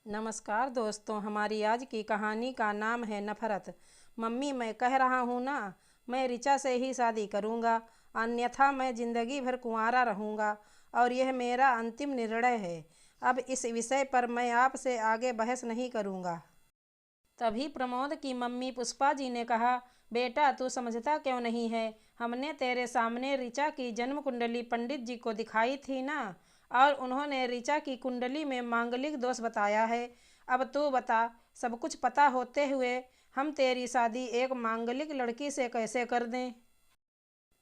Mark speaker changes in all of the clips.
Speaker 1: नमस्कार दोस्तों, हमारी आज की कहानी का नाम है नफरत। मम्मी, मैं कह रहा हूँ ना, मैं ऋचा से ही शादी करूँगा, अन्यथा मैं ज़िंदगी भर कुंवारा रहूँगा और यह मेरा अंतिम निर्णय है। अब इस विषय पर मैं आपसे आगे बहस नहीं करूँगा। तभी प्रमोद की मम्मी पुष्पा जी ने कहा, बेटा तू समझता क्यों नहीं है? हमने तेरे सामने ऋचा की जन्म कुंडली पंडित जी को दिखाई थी ना, और उन्होंने ऋचा की कुंडली में मांगलिक दोष बताया है। अब तू बता, सब कुछ पता होते हुए हम तेरी शादी एक मांगलिक लड़की से कैसे कर दें?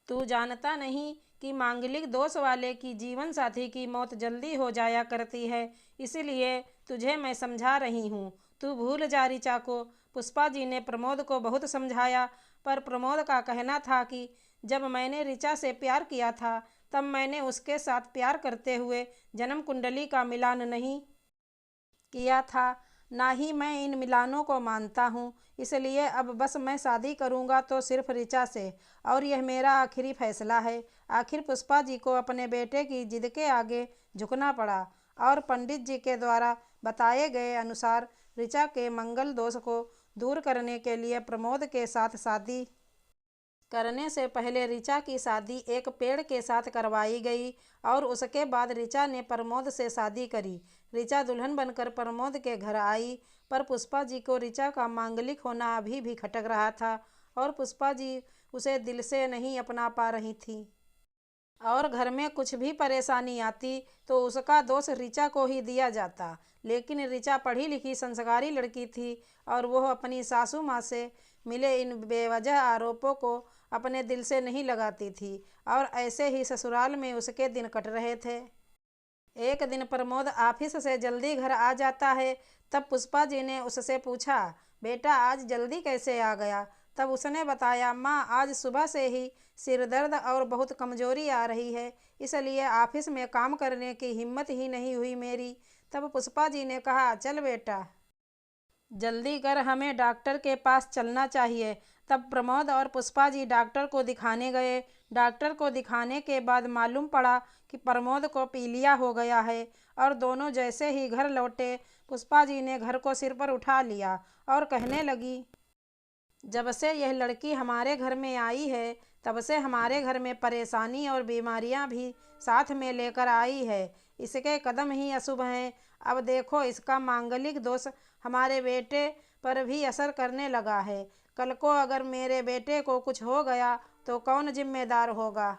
Speaker 1: तू जानता नहीं कि मांगलिक दोष वाले की जीवन साथी की मौत जल्दी हो जाया करती है, इसलिए तुझे मैं समझा रही हूँ। तू भूल जा ऋचा को। पुष्पा जी ने प्रमोद को बहुत समझाया, पर प्रमोद का कहना था कि जब मैंने ऋचा से प्यार किया था, तब मैंने उसके साथ प्यार करते हुए जन्म कुंडली का मिलान नहीं किया था। ना ही मैं इन मिलानों को मानता हूँ, इसलिए अब बस मैं शादी करूँगा तो सिर्फ ऋचा से, और यह मेरा आखिरी फैसला है। आखिर पुष्पा जी को अपने बेटे की जिद के आगे झुकना पड़ा, और पंडित जी के द्वारा बताए गए अनुसार ऋचा के मंगल दोष को दूर करने के लिए प्रमोद के साथ शादी करने से पहले ऋचा की शादी एक पेड़ के साथ करवाई गई, और उसके बाद ऋचा ने प्रमोद से शादी करी। ऋचा दुल्हन बनकर प्रमोद के घर आई, पर पुष्पा जी को ऋचा का मांगलिक होना अभी भी खटक रहा था, और पुष्पा जी उसे दिल से नहीं अपना पा रही थी। और घर में कुछ भी परेशानी आती तो उसका दोष ऋचा को ही दिया जाता। लेकिन ऋचा पढ़ी लिखी संस्कारी लड़की थी, और वह अपनी सासू माँ से मिले इन बेवजह आरोपों को अपने दिल से नहीं लगाती थी, और ऐसे ही ससुराल में उसके दिन कट रहे थे। एक दिन प्रमोद ऑफिस से जल्दी घर आ जाता है, तब पुष्पा जी ने उससे पूछा, बेटा आज जल्दी कैसे आ गया? तब उसने बताया, माँ आज सुबह से ही सिर दर्द और बहुत कमजोरी आ रही है, इसलिए ऑफिस में काम करने की हिम्मत ही नहीं हुई मेरी। तब पुष्पा जी ने कहा, चल बेटा जल्दी कर, हमें डॉक्टर के पास चलना चाहिए। तब प्रमोद और पुष्पा जी डॉक्टर को दिखाने गए। डॉक्टर को दिखाने के बाद मालूम पड़ा कि प्रमोद को पीलिया हो गया है, और दोनों जैसे ही घर लौटे, पुष्पा जी ने घर को सिर पर उठा लिया और कहने लगी, जब से यह लड़की हमारे घर में आई है, तब से हमारे घर में परेशानी और बीमारियां भी साथ में लेकर आई है। इसके कदम ही अशुभ हैं। अब देखो, इसका मांगलिक दोष हमारे बेटे पर भी असर करने लगा है। कल को अगर मेरे बेटे को कुछ हो गया तो कौन जिम्मेदार होगा?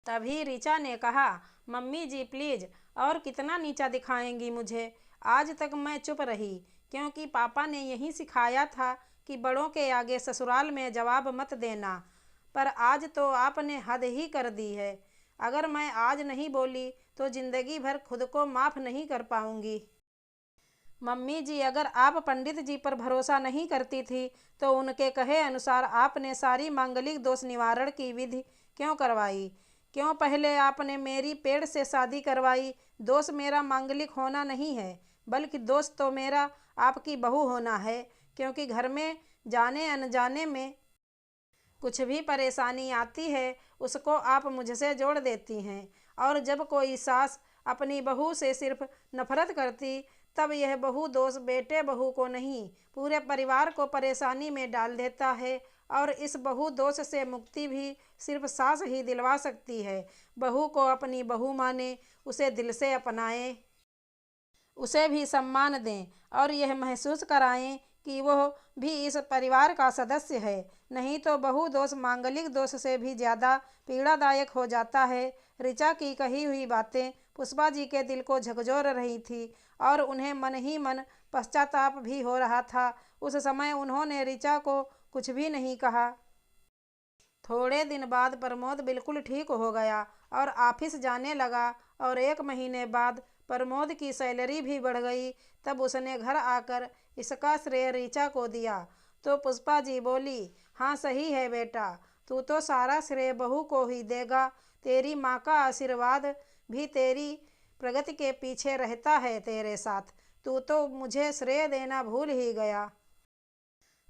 Speaker 1: तभी ऋचा ने कहा, मम्मी जी प्लीज, और कितना नीचा दिखाएंगी मुझे? आज तक मैं चुप रही, क्योंकि पापा ने यही सिखाया था कि बड़ों के आगे ससुराल में जवाब मत देना। पर आज तो आपने हद ही कर दी है। अगर मैं आज नहीं बोली तो जिंदगी भर खुद को माफ नहीं कर पाऊंगी। मम्मी जी, अगर आप पंडित जी पर भरोसा नहीं करती थी, तो उनके कहे अनुसार आपने सारी मांगलिक दोष निवारण की विधि क्यों करवाई? क्यों पहले आपने मेरी पेड़ से शादी करवाई? दोष मेरा मांगलिक होना नहीं है, बल्कि दोष तो मेरा आपकी बहू होना है, क्योंकि घर में जाने अनजाने में कुछ भी परेशानी आती है, उसको आप मुझसे जोड़ देती हैं। और जब कोई सास अपनी बहू से सिर्फ नफरत करती, तब यह बहू दोष बेटे बहू को नहीं, पूरे परिवार को परेशानी में डाल देता है। और इस बहू दोष से मुक्ति भी सिर्फ सास ही दिलवा सकती है। बहू को अपनी बहू माने, उसे दिल से अपनाएं, उसे भी सम्मान दें, और यह महसूस कराएं कि वह भी इस परिवार का सदस्य है। नहीं तो बहु दोष मांगलिक दोष से भी ज़्यादा पीड़ादायक हो जाता है। ऋचा की कही हुई बातें पुष्पा जी के दिल को झकझोर रही थी, और उन्हें मन ही मन पश्चाताप भी हो रहा था। उस समय उन्होंने ऋचा को कुछ भी नहीं कहा। थोड़े दिन बाद प्रमोद बिल्कुल ठीक हो गया और ऑफिस जाने लगा, और 1 महीने बाद प्रमोद की सैलरी भी बढ़ गई। तब उसने घर आकर इसका श्रेय ऋचा को दिया, तो पुष्पा जी बोली, हाँ सही है बेटा, तू तो सारा श्रेय बहू को ही देगा। तेरी माँ का आशीर्वाद भी तेरी प्रगति के पीछे रहता है तेरे साथ। तू तो मुझे श्रेय देना भूल ही गया।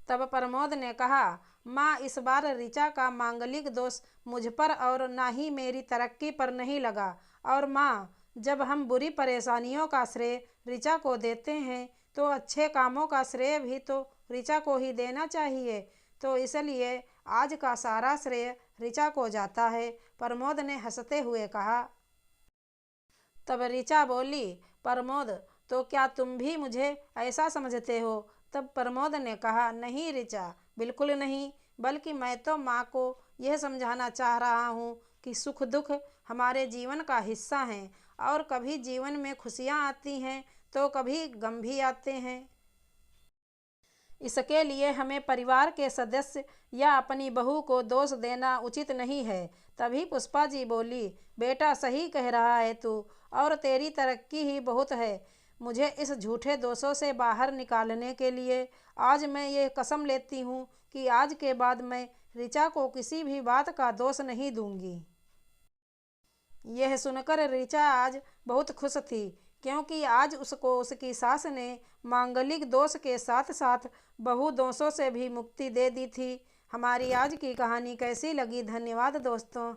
Speaker 1: तब प्रमोद ने कहा, माँ इस बार ऋचा का मांगलिक दोष मुझ पर और ना ही मेरी तरक्की पर नहीं लगा। और माँ, जब हम बुरी परेशानियों का श्रेय ऋचा को देते हैं तो अच्छे कामों का श्रेय भी तो ऋचा को ही देना चाहिए। तो इसलिए आज का सारा श्रेय ऋचा को जाता है, प्रमोद ने हंसते हुए कहा। तब ऋचा बोली, प्रमोद, तो क्या तुम भी मुझे ऐसा समझते हो? तब प्रमोद ने कहा, नहीं ऋचा, बिल्कुल नहीं, बल्कि मैं तो माँ को यह समझाना चाह रहा हूँ कि सुख दुख हमारे जीवन का हिस्सा हैं और कभी जीवन में खुशियाँ आती हैं तो कभी गम भी आते हैं। इसके लिए हमें परिवार के सदस्य या अपनी बहू को दोष देना उचित नहीं है। तभी पुष्पा जी बोली, बेटा सही कह रहा है तू, और तेरी तरक्की ही बहुत है। मुझे इस झूठे दोषों से बाहर निकालने के लिए आज मैं ये कसम लेती हूँ कि आज के बाद मैं ऋचा को किसी भी बात का दोष नहीं दूंगी। यह सुनकर ऋचा आज बहुत खुश थी, क्योंकि आज उसको उसकी सास ने मांगलिक दोष के साथ साथ बहु दोषों से भी मुक्ति दे दी थी। हमारी आज की कहानी कैसी लगी? धन्यवाद दोस्तों।